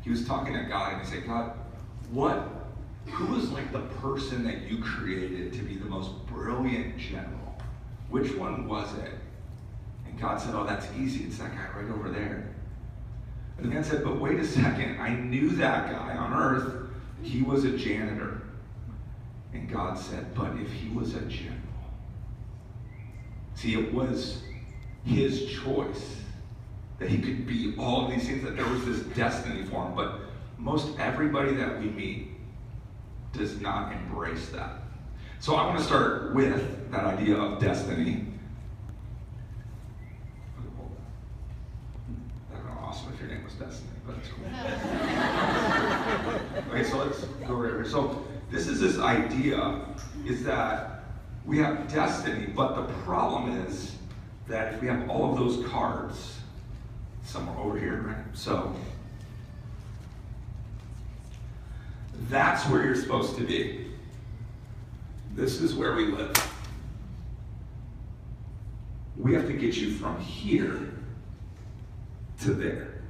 he was talking to God, and he said, God, who was like the person that you created to be the most brilliant general? Which one was it? And God said, oh, that's easy. It's that guy right over there. And the man said, but wait a second. I knew that guy on earth. He was a janitor. And God said, but if he was a general. See, it was his choice that he could be all of these things, that there was this destiny for him. But most everybody that we meet does not embrace that. So I want to start with that idea of destiny. That would be awesome if your name was Destiny, but it's cool. Okay, so let's go right here. So this idea is that we have destiny, but the problem is that if we have all of those cards somewhere over here, right? So that's where you're supposed to be. This is where we live. We have to get you from here to there.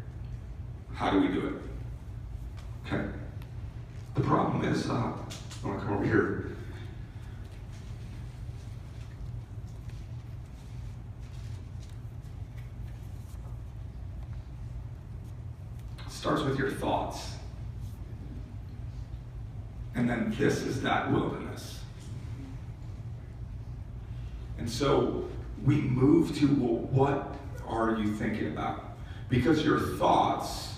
How do we do it? Okay. The problem is, I want to come over here. It starts with your thoughts. And then this is that wilderness. And so we move to, well, what are you thinking about? Because your thoughts,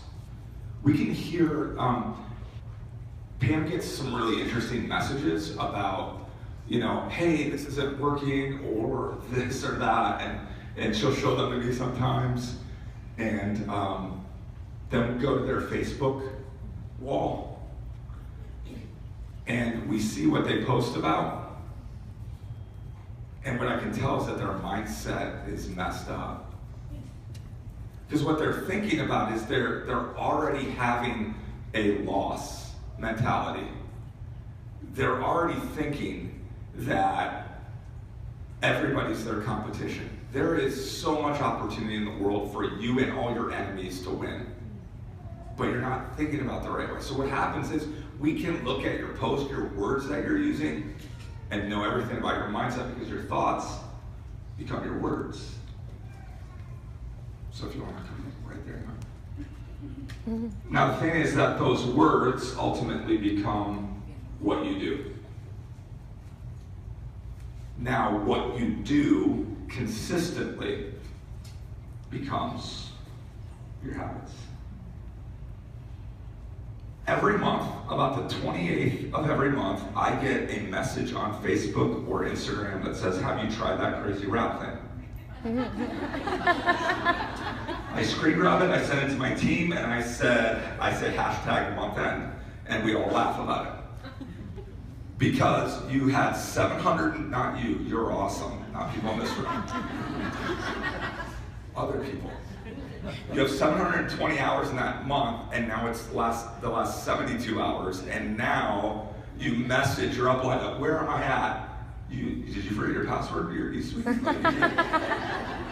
we can hear, Pam gets some really interesting messages about, hey, this isn't working, or this or that, and she'll show them to me sometimes, and then we go to their Facebook wall, and we see what they post about. And what I can tell is that their mindset is messed up. Because what they're thinking about is they're already having a loss mentality. They're already thinking that everybody's their competition. There is so much opportunity in the world for you and all your enemies to win. But you're not thinking about the right way. So what happens is we can look at your post, your words that you're using, and know everything about your mindset, because your thoughts become your words. So if you want to come right there. Now the thing is that those words ultimately become what you do. Now what you do consistently becomes your habits. Every month, about the 28th of every month, I get a message on Facebook or Instagram that says, have you tried that crazy rap thing? I screen grab it, I send it to my team, and I say hashtag month end, and we all laugh about it. Because you had 700, not you, you're awesome, not people in this room. Other people. You have 720 hours in that month, and now it's the last 72 hours, and now you message, you're up like, where am I at? Did you forget your password to your eSuite?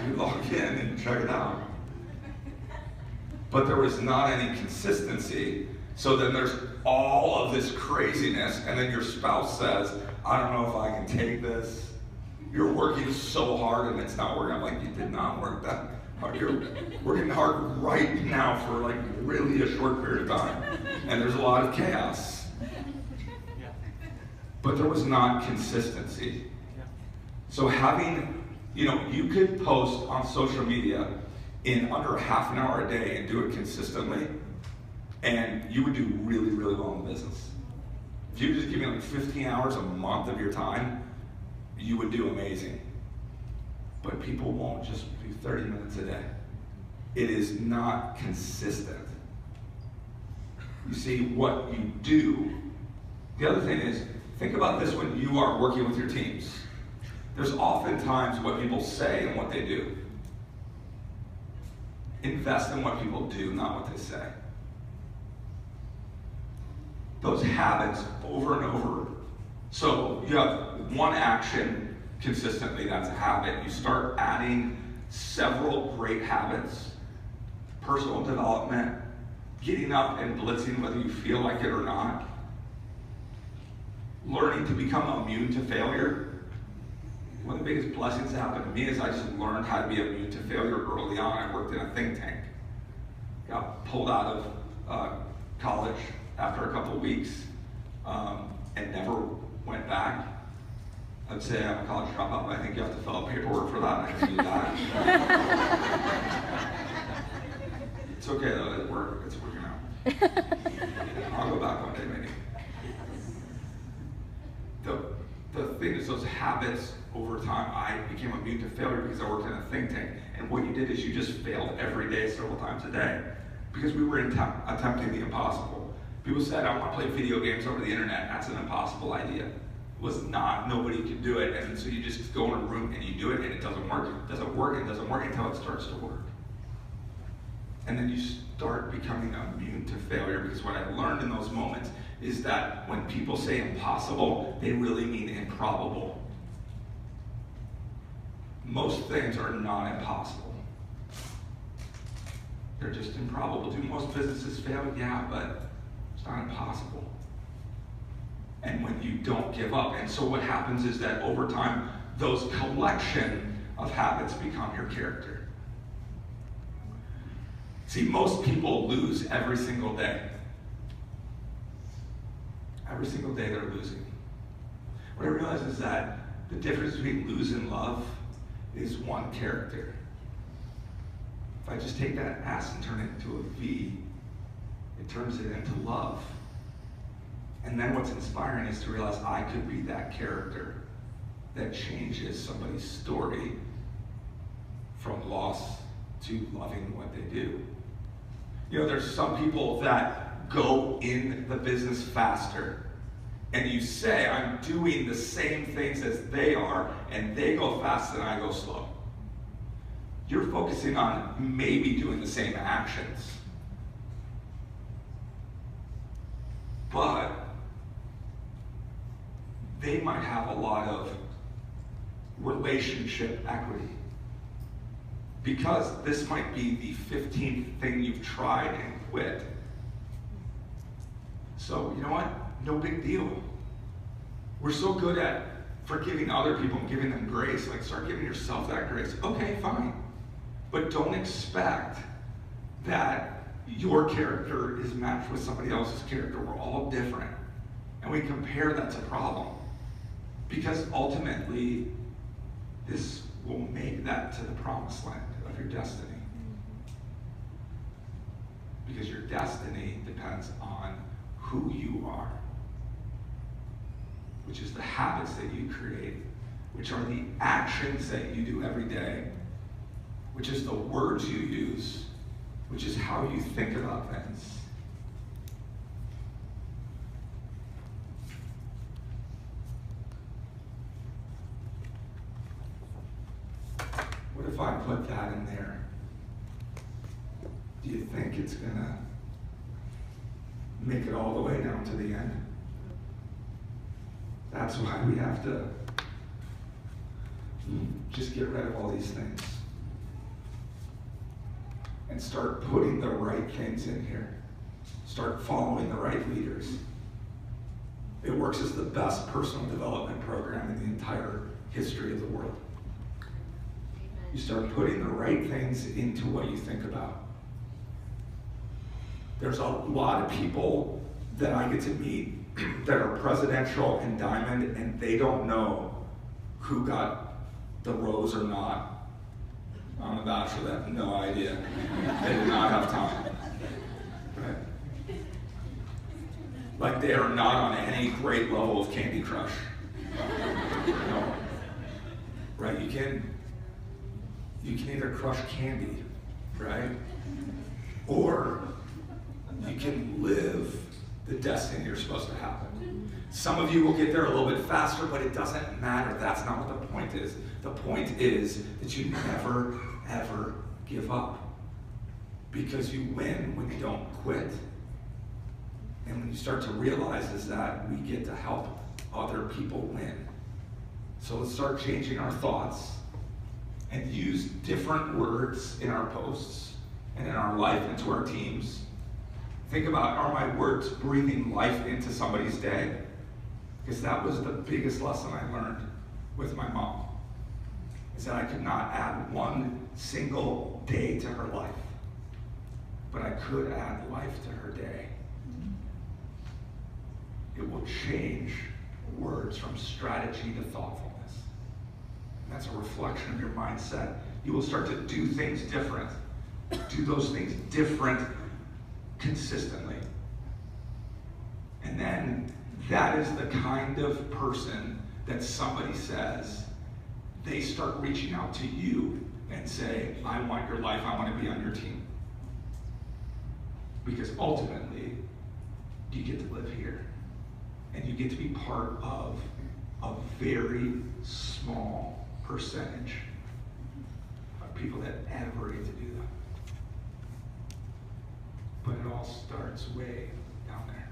You log in and check it out. But there was not any consistency, so then there's all of this craziness, and then your spouse says, I don't know if I can take this. You're working so hard and it's not working. I'm like, you did not work that. You're working hard right now for like really a short period of time. And there's a lot of chaos. But there was not consistency. So having, you could post on social media in under half an hour a day and do it consistently, and you would do really, really well in business. If you just give me like 15 hours a month of your time, you would do amazing. But people won't just do 30 minutes a day. It is not consistent. You see, what you do, the other thing is, think about this when you are working with your teams. There's oftentimes what people say and what they do. Invest in what people do, not what they say. Those habits over and over. So you have one action consistently, that's a habit. You start adding several great habits, personal development, getting up and blitzing whether you feel like it or not, learning to become immune to failure. One of the biggest blessings that happened to me is I just learned how to be immune to failure early on. I worked in a think tank. Got pulled out of college after a couple of weeks and never went back. I'd say I'm a college dropout, but I think you have to fill out paperwork for that. I can do that. It's okay though, it's working out. I'll go back one day maybe. The thing is, those habits over time, I became immune to failure because I worked in a think tank. And what you did is you just failed every day, several times a day, because we were attempting the impossible. People said, I want to play video games over the internet. That's an impossible idea. It was not. Nobody could do it. And so you just go in a room and you do it, and it doesn't work. It doesn't work. It doesn't work until it starts to work. And then you start becoming immune to failure, because what I learned in those moments is that when people say impossible, they really mean improbable. Most things are not impossible. They're just improbable. Do most businesses fail? Yeah, but it's not impossible. And when you don't give up, and so what happens is that over time, those collection of habits become your character. See, most people lose every single day. Every single day they're losing. What I realize is that the difference between lose and love is one character. If I just take that S and turn it into a V, it turns it into love. And then what's inspiring is to realize I could be that character that changes somebody's story from loss to loving what they do. You know, there's some people that go in the business faster. And you say, I'm doing the same things as they are, and they go fast and I go slow. You're focusing on maybe doing the same actions. But they might have a lot of relationship equity. Because this might be the 15th thing you've tried and quit. So, you know what? No big deal. We're so good at forgiving other people and giving them grace. Like, start giving yourself that grace. Okay, fine. But don't expect that your character is matched with somebody else's character. We're all different. And we compare, that's a problem. Because ultimately, this will make that to the promised land of your destiny. Because your destiny depends on who you are, which is the habits that you create, which are the actions that you do every day, which is the words you use, which is how you think about things. What if I put that in there? Do you think it's gonna make it all the way down to the end? That's why we have to just get rid of all these things and start putting the right things in here. Start following the right leaders. It works as the best personal development program in the entire history of the world. You start putting the right things into what you think about. There's a lot of people that I get to meet that are presidential and diamond, and they don't know who got the rose or not on The Bachelor. They have no idea. They do not have time. Right? Like, they are not on any great level of Candy Crush. No. Right? You can either crush candy, right? Or you can live the destiny you're supposed to have. Some of you will get there a little bit faster, but it doesn't matter. That's not what the point is. The point is that you never, ever give up. Because you win when you don't quit. And when you start to realize is that we get to help other people win. So let's start changing our thoughts and use different words in our posts and in our life and to our teams Think about, are my words breathing life into somebody's day? Because that was the biggest lesson I learned with my mom, is that I could not add one single day to her life, but I could add life to her day. It will change words from strategy to thoughtfulness. And that's a reflection of your mindset. You will start to do things different. Do those things different consistently. And then that is the kind of person that somebody says, they start reaching out to you and say, I want your life, I want to be on your team. Because ultimately, you get to live here. And you get to be part of a very small percentage of people that ever get to do that. But it all starts way down there.